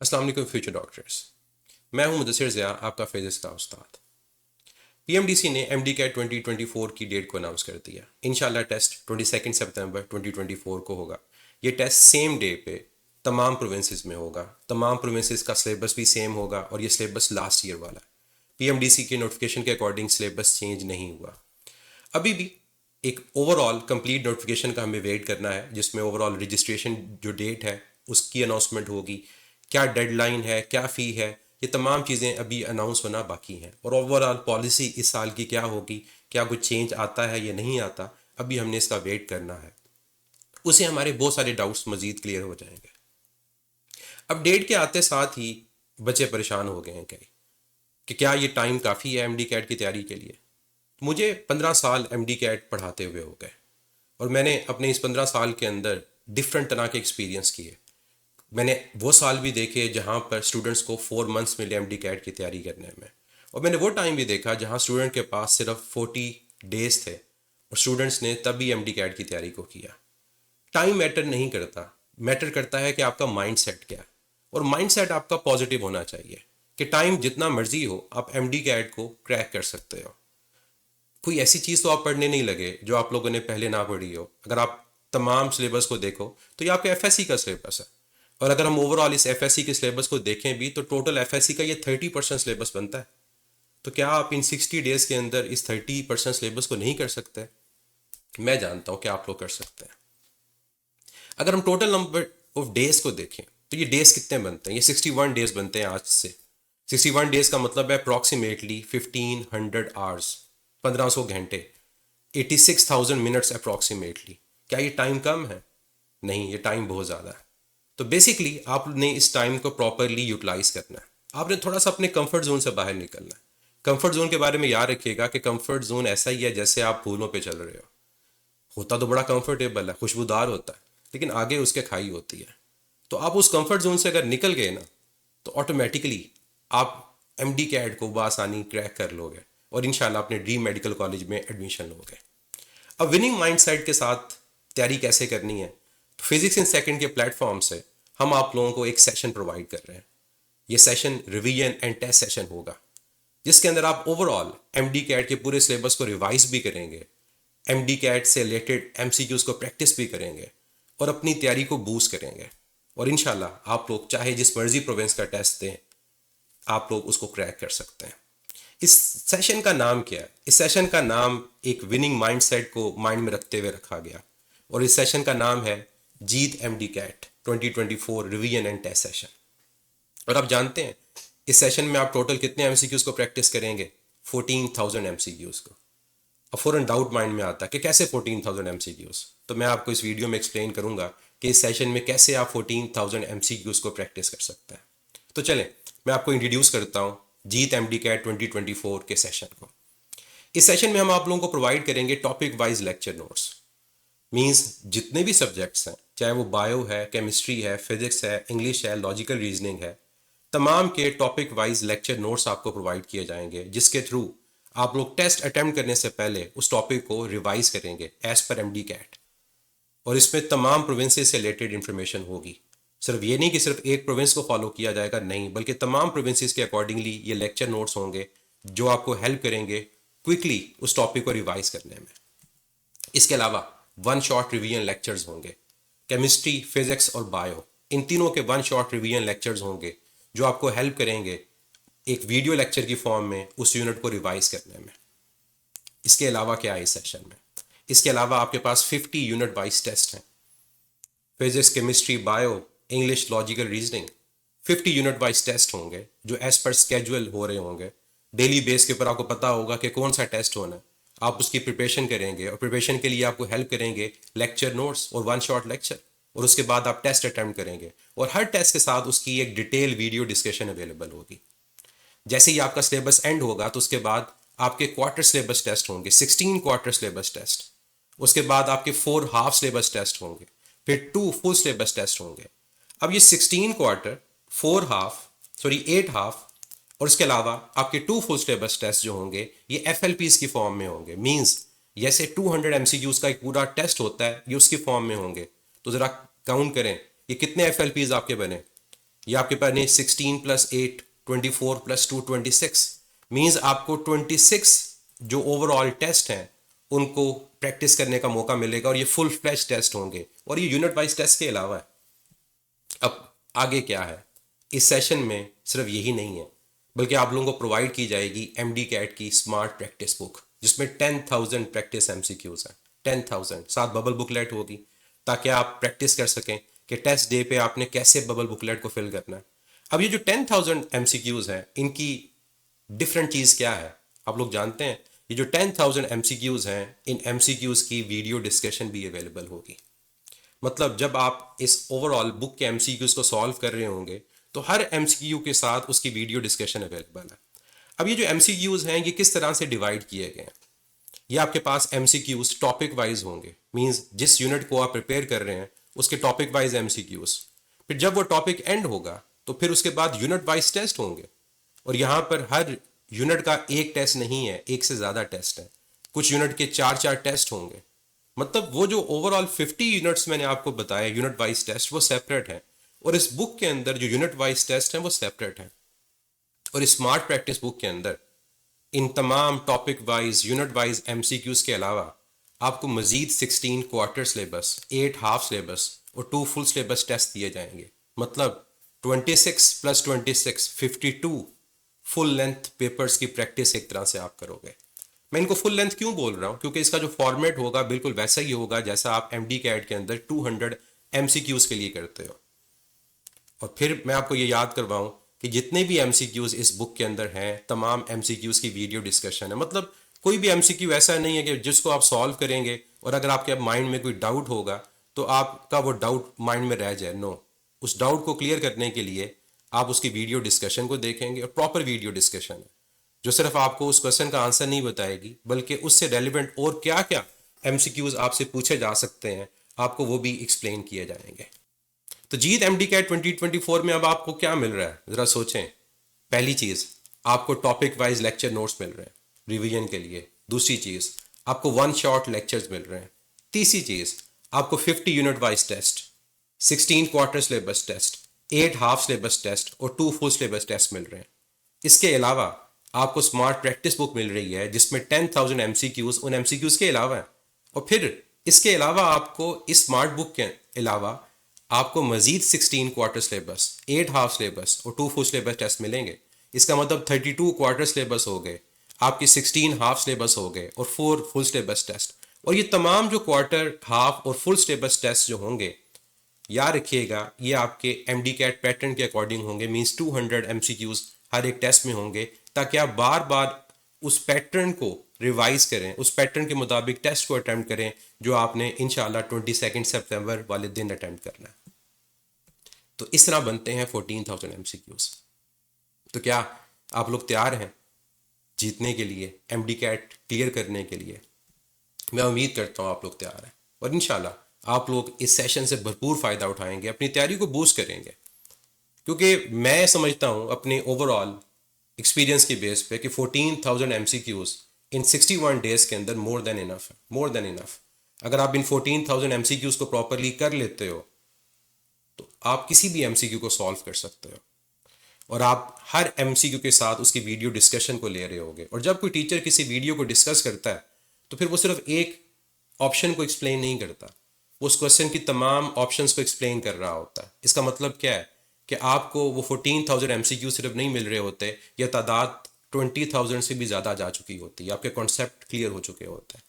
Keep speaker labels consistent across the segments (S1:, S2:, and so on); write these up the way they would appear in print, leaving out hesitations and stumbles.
S1: अस्सलाम वालेकुम future doctors. मैं हूं मुदस्सिर ज़िया, आपका फिजिक्स का उस्ताद। पीएमडीसी ने एमडी कैट 2024 की डेट को अनाउंस कर दिया। इंशाल्लाह टेस्ट 22 सितंबर 2024 को होगा। ये टेस्ट सेम डे पे तमाम प्रोविंसेस में होगा। तमाम प्रोविंसेस का सिलेबस भी सेम होगा और ये सिलेबस लास्ट ईयर वाला है। पीएमडीसी के नोटिफिकेशन के अकॉर्डिंग सिलेबस चेंज नहीं हुआ। अभी भी एक ओवरऑल कंप्लीट नोटिफिकेशन का हमें वेट करना है, जिसमें ओवरऑल रजिस्ट्रेशन जो डेट है उसकी अनाउंसमेंट होगी, क्या डेडलाइन है, क्या फ़ी है, ये तमाम चीज़ें अभी अनाउंस होना बाकी हैं। और ओवरऑल पॉलिसी इस साल की क्या होगी, क्या कुछ चेंज आता है या नहीं आता, अभी हमने इसका वेट करना है। उसे हमारे बहुत सारे डाउट्स मज़ीद क्लियर हो जाएंगे। अब डेट के आते साथ ही बच्चे परेशान हो गए हैं कई कि क्या ये टाइम काफ़ी है एमडी कैट की तैयारी के लिए। मुझे 15 साल एमडी कैट पढ़ाते हुए हो गए और मैंने अपने इस 15 साल के अंदर डिफरेंट तरह के एक्सपीरियंस किए। मैंने वो साल भी देखे जहाँ पर स्टूडेंट्स को 4 मंथ्स मिले एमडी कैट की तैयारी करने में, और मैंने वो टाइम भी देखा जहाँ स्टूडेंट के पास सिर्फ 40 डेज थे और स्टूडेंट्स ने तभी एमडी कैट की तैयारी को किया। टाइम मैटर नहीं करता, मैटर करता है कि आपका माइंड सेट क्या है। और माइंड सेट आपका पॉजिटिव होना चाहिए कि टाइम जितना मर्जी हो आप एमडी कैट को क्रैक कर सकते हो। कोई ऐसी चीज़ तो आप पढ़ने नहीं लगे जो आप लोगों ने पहले ना पढ़ी हो। अगर आप तमाम सिलेबस को देखो तो ये आपके एफएससी का सिलेबस है। और अगर हम ओवरऑल इस एफएससी के सिलेबस को देखें भी तो टोटल एफएससी का ये 30% सिलेबस बनता है। तो क्या आप इन 60 डेज के अंदर इस 30% सिलेबस को नहीं कर सकते? मैं जानता हूँ कि आप लोग कर सकते हैं। अगर हम टोटल नंबर ऑफ डेज को देखें तो ये डेज कितने बनते हैं? ये 61 डेज बनते हैं आज से। 61 डेज का मतलब है अप्रॉक्सीमेटली 1500 आवर्स, 1500 घंटे, 86,000 मिनट्स अप्रॉक्सीमेटली। क्या ये टाइम कम है? नहीं, ये टाइम बहुत ज़्यादा है। तो बेसिकली आपने इस टाइम को प्रॉपरली यूटिलाइज करना है। आपने थोड़ा सा अपने कंफर्ट जोन से बाहर निकलना है। कंफर्ट जोन के बारे में याद रखिएगा कि कंफर्ट जोन ऐसा ही है जैसे आप फूलों पे चल रहे हो। होता तो बड़ा कंफर्टेबल है, खुशबूदार होता है, लेकिन आगे उसके खाई होती है। तो आप उस कंफर्ट जोन से अगर निकल गए ना तो ऑटोमेटिकली आप एमडी कैट को बआसानी क्रैक कर लोगे और इंशाल्लाह अपने ड्रीम मेडिकल कॉलेज में एडमिशन लोगे। अब विनिंग माइंडसेट के साथ तैयारी कैसे करनी है? फिजिक्स इन सेकंड के प्लेटफॉर्म से हम आप लोगों को एक सेशन प्रोवाइड कर रहे हैं। ये session revision and test session होगा, जिसके अंदर आप ओवरऑल एमडी कैट के पूरे सिलेबस को रिवाइज भी करेंगे, एमडी कैट से रिलेटेड एमसीक्यूज को प्रैक्टिस भी करेंगे और अपनी तैयारी को बूस्ट करेंगे। और इंशाल्लाह आप लोग चाहे जिस मर्जी प्रोविंस का टेस्ट दें, आप लोग उसको क्रैक कर सकते हैं। इस सेशन का नाम क्या है? इस सेशन का नाम एक विनिंग माइंडसेट को माइंड में रखते हुए रखा गया, और इस सेशन का नाम है Jeet MD CAT 2024 revision and test session. और आप जानते हैं इस सेशन में आप टोटल कितने एमसीक्यूज को प्रैक्टिस करेंगे? 14,000 एमसीक्यूज को। अब फ़ौरन डाउट माइंड में आता है कि कैसे 14,000 एमसीक्यूज। तो मैं आपको इस वीडियो में एक्सप्लेन करूंगा कि इस सेशन में कैसे आप 14,000 एमसीक्यूज को प्रैक्टिस कर सकते हैं। तो चलें, मैं आपको इंट्रोड्यूस करता हूँ जीत एमडी कैट 2024 के सेशन को। इस सेशन में हम आप लोगों को प्रोवाइड करेंगे topic wise lecture notes. Means जितने भी सब्जेक्ट्स हैं, चाहे वो बायो है, केमिस्ट्री है, फिजिक्स है, इंग्लिश है, लॉजिकल रीजनिंग है, तमाम के टॉपिक वाइज लेक्चर नोट्स आपको प्रोवाइड किए जाएंगे, जिसके थ्रू आप लोग टेस्ट अटेम्प्ट करने से पहले उस टॉपिक को रिवाइज करेंगे एज पर एमडी कैट। और इसमें तमाम प्रोविंसेस से रिलेटेड इन्फॉर्मेशन होगी। सिर्फ ये नहीं कि सिर्फ एक प्रोविंस को फॉलो किया जाएगा, नहीं, बल्कि तमाम प्रोविंसेस के अकॉर्डिंगली ये लेक्चर नोट्स होंगे जो आपको हेल्प करेंगे क्विकली उस टॉपिक को रिवाइज करने में। इसके अलावा वन शॉट रिवीजन लेक्चर्स होंगे। केमिस्ट्री, फिजिक्स और बायो, इन तीनों के वन शॉट रिवीजन लेक्चर्स होंगे जो आपको हेल्प करेंगे एक वीडियो लेक्चर की फॉर्म में उस यूनिट को रिवाइज करने में। इसके अलावा क्या है इस सेशन में? इसके अलावा आपके पास 50 यूनिट वाइज टेस्ट हैं। Physics, chemistry, bio, English, logical reasoning, 50 unit wise test होंगे जो एज पर स्केजुअल हो रहे होंगे। डेली बेस के ऊपर आपको पता होगा कि कौन सा टेस्ट होना है। आप उसकी प्रिपरेशन करेंगे और प्रिपरेशन के लिए आपको हेल्प करेंगे लेक्चर नोट्स और वन शॉट लेक्चर। और उसके बाद आप टेस्ट अटैम्प्ट करेंगे और हर टेस्ट के साथ उसकी एक डिटेल वीडियो डिस्कशन अवेलेबल होगी। जैसे ही आपका सिलेबस एंड होगा तो उसके बाद आपके क्वार्टर सिलेबस टेस्ट होंगे, 16 क्वार्टर सिलेबस टेस्ट। उसके बाद आपके 4 हाफ सिलेबस टेस्ट होंगे, फिर 2 फुल सिलेबस टेस्ट होंगे। अब ये 16 क्वार्टर, 4 हाफ, सॉरी 8 हाफ, और इसके अलावा आपके 2 फुल सिलेबस टेस्ट जो होंगे ये एफएलपीज की फॉर्म में होंगे। मींस जैसे 200 एमसीक्यूज का एक पूरा टेस्ट होता है, ये उसकी फॉर्म में होंगे। तो ज़रा काउंट करें ये कितने एफएलपीज आपके बने। ये आपके पास नहीं 16+8 24+2 26 मीन्स आपको 26 जो ओवरऑल टेस्ट हैं उनको प्रैक्टिस करने का मौका मिलेगा और ये फुल फ्लैश टेस्ट होंगे और ये यूनिट वाइज टेस्ट के अलावा है। अब आगे क्या है, इस सेशन में सिर्फ यही नहीं है बल्कि आप लोगों को प्रोवाइड की जाएगी एमडी कैट की स्मार्ट प्रैक्टिस बुक जिसमें 10,000 प्रैक्टिस एमसीक्यूज हैं। 10,000 साथ बबल बुकलेट होगी ताकि आप प्रैक्टिस कर सकें कि टेस्ट डे पे आपने कैसे बबल बुकलेट को फिल करना है। अब ये जो 10,000 एमसीक्यूज हैं इनकी डिफरेंट चीज़ क्या है आप लोग जानते हैं? ये जो 10,000 एमसीक्यूज हैं इन एमसीक्यूज की वीडियो डिस्कशन भी अवेलेबल होगी। मतलब जब आप इस ओवरऑल बुक के एमसीक्यूज को सॉल्व कर रहे होंगे तो हर एमसीक्यू के साथ उसकी वीडियो डिस्कशन अवेलेबल है। अब ये जो एमसीक्यूज हैं ये किस तरह से डिवाइड किए गए हैं? ये आपके पास एमसीक्यूज टॉपिक वाइज होंगे, मींस जिस यूनिट को आप प्रिपेयर कर रहे हैं उसके टॉपिक वाइज एमसीक्यूज। फिर जब वो टॉपिक एंड होगा तो फिर उसके बाद यूनिट वाइज टेस्ट होंगे और यहाँ पर हर यूनिट का एक टेस्ट नहीं है, एक से ज़्यादा टेस्ट है। कुछ यूनिट के 4 टेस्ट होंगे। मतलब वो जो ओवरऑल 50 यूनिट्स मैंने आपको बताया यूनिट वाइज टेस्ट वो सेपरेट है और इस बुक के अंदर जो यूनिट वाइज टेस्ट हैं वो सेपरेट है। और स्मार्ट प्रैक्टिस बुक के अंदर इन तमाम topic wise unit wise MCQs के अलावा आपको मजीद 16 क्वार्टर सिलेबस, 8 हाफ सिलेबस और 2 फुल सिलेबस टेस्ट दिए जाएंगे। मतलब 26+26 52 फुल लेंथ पेपर्स की प्रैक्टिस एक तरह से आप करोगे। मैं इनको फुल लेंथ क्यों बोल रहा हूँ? क्योंकि इसका जो फॉर्मेट होगा बिल्कुल वैसा ही होगा जैसा आप एमडी कैट के अंदर 200 एमसीक्यूज के लिए करते हो। और फिर मैं आपको ये याद करवाऊं कि जितने भी एमसीक्यूज इस बुक के अंदर हैं तमाम एमसीक्यूज की वीडियो डिस्कशन है। मतलब कोई भी एमसीक्यू ऐसा नहीं है कि जिसको आप सॉल्व करेंगे और अगर आपके माइंड में कोई डाउट होगा तो आपका वो डाउट माइंड में रह जाए। नो, उस डाउट को क्लियर करने के लिए आप उसकी वीडियो डिस्कशन को देखेंगे और प्रॉपर वीडियो डिस्कशन है जो सिर्फ आपको उस क्वेश्चन का आंसर नहीं बताएगी बल्कि उससे रेलिवेंट और क्या क्या एमसीक्यूज आपसे पूछे जा सकते हैं आपको वो भी एक्सप्लेन किए जाएंगे। तो जीत एमडी कैट 2024 में अब आपको क्या मिल रहा है ज़रा सोचें। पहली चीज़, आपको टॉपिक वाइज लेक्चर नोट्स मिल रहे हैं रिवीजन के लिए। दूसरी चीज़, आपको 1 शॉट लेक्चर्स मिल रहे हैं। तीसरी चीज़, आपको 50 unit wise test, 16 quarter syllabus test, 8 half syllabus test और 2 फुल सिलेबस टेस्ट मिल रहे हैं। इसके अलावा आपको स्मार्ट प्रैक्टिस बुक मिल रही है जिसमें 10,000 एमसीक्यूज उन एमसीक्यूज के अलावा है। और फिर इसके अलावा आपको इस स्मार्ट बुक के अलावा आपको मजीद 16 क्वार्टर सिलेबस, 8 हाफ सिलेबस और 2 फुल सिलेबस टेस्ट मिलेंगे। इसका मतलब 32 क्वार्टर सिलेबस हो गए, आपके 16 हाफ सिलेबस हो गए और 4 फुल सिलेबस टेस्ट। और ये तमाम जो क्वार्टर, हाफ और फुल सिलेबस टेस्ट जो होंगे याद रखिएगा ये आपके एमडी कैट पैटर्न के अकॉर्डिंग होंगे, मींस 200 एमसीक्यूज हर एक टेस्ट में होंगे ताकि आप बार बार उस पैटर्न को रिवाइज करें, उस पैटर्न के मुताबिक टेस्ट को अटेम्प्ट करें जो आपने इंशाल्लाह 22 सितंबर वाले दिन अटेम्प्ट करना है। तो इस तरह बनते हैं 14,000 एमसीक्यूज। तो क्या आप लोग तैयार हैं जीतने के लिए, एमडी कैट क्लियर करने के लिए? मैं उम्मीद करता हूँ आप लोग तैयार हैं और इंशाल्लाह आप लोग इस सेशन से भरपूर फ़ायदा उठाएंगे, अपनी तैयारी को बूस्ट करेंगे। क्योंकि मैं समझता हूँ अपने ओवरऑल एक्सपीरियंस की बेस पे कि 14,000 एमसीक्यूज इन 61 डेज़ के अंदर मोर देन इनफ है, मोर देन इनफ। अगर आप इन 14,000 एमसीक्यूज को प्रॉपरली कर लेते हो तो आप किसी भी एमसीक्यू को सॉल्व कर सकते हो और आप हर एमसीक्यू के साथ उसकी वीडियो डिस्कशन को ले रहे होगे। और जब कोई टीचर किसी वीडियो को डिस्कस करता है तो फिर वो सिर्फ एक ऑप्शन को एक्सप्लेन नहीं करता, वो उस क्वेश्चन की तमाम ऑप्शंस को एक्सप्लेन कर रहा होता है। इसका मतलब क्या है कि आपको वो 14,000 एमसीक्यू सिर्फ नहीं मिल रहे होते, या तादाद 20,000 से भी ज़्यादा जा चुकी होती है, आपके कॉन्सेप्ट क्लियर हो चुके होते हैं।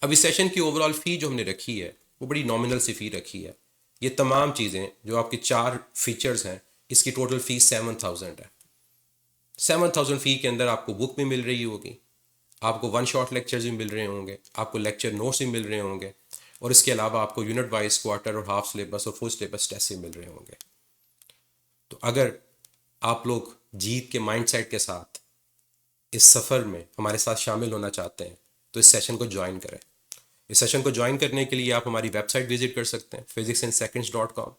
S1: अब इस सेशन की ओवरऑल फ़ी जो हमने रखी है वो बड़ी नॉमिनल सी फ़ी रखी है। ये तमाम चीज़ें जो आपके 4 फीचर्स हैं इसकी टोटल फ़ीस 7,000 है। 7,000 फ़ी के अंदर आपको बुक भी मिल रही होगी, आपको 1 शॉट लेक्चर्स भी मिल रहे होंगे, आपको लेक्चर नोट्स भी मिल रहे होंगे और इसके अलावा आपको यूनिट वाइज क्वार्टर और हाफ सिलेबस और फुल सिलेबस टेस्ट भी मिल रहे होंगे। तो अगर आप लोग जीत के माइंडसेट के साथ इस सफ़र में हमारे साथ शामिल होना चाहते हैं तो इस सेशन को ज्वाइन करें। इस सेशन को ज्वाइन करने के लिए आप हमारी वेबसाइट विजिट कर सकते हैं physicsinseconds.com,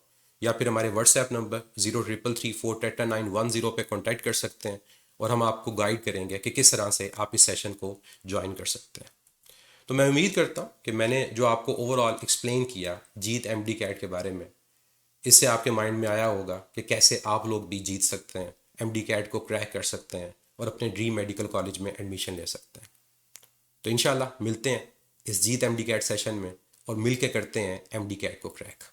S1: या फिर हमारे व्हाट्सएप नंबर 0334 पे कॉन्टैक्ट कर सकते हैं और हम आपको गाइड करेंगे कि किस तरह से आप इस सेशन को ज्वाइन कर सकते हैं। तो मैं उम्मीद करता हूँ कि मैंने जो आपको ओवरऑल एक्सप्लेन किया जीत एमडी कैट के बारे में, इससे आपके माइंड में आया होगा कि कैसे आप लोग भी जीत सकते हैं, एमडी कैट को क्रैक कर सकते हैं और अपने ड्रीम मेडिकल कॉलेज में एडमिशन ले सकते हैं। तो इंशाल्लाह मिलते हैं इस जीत एमडी कैट सेशन में और मिल के करते हैं एमडी कैट को क्रैक।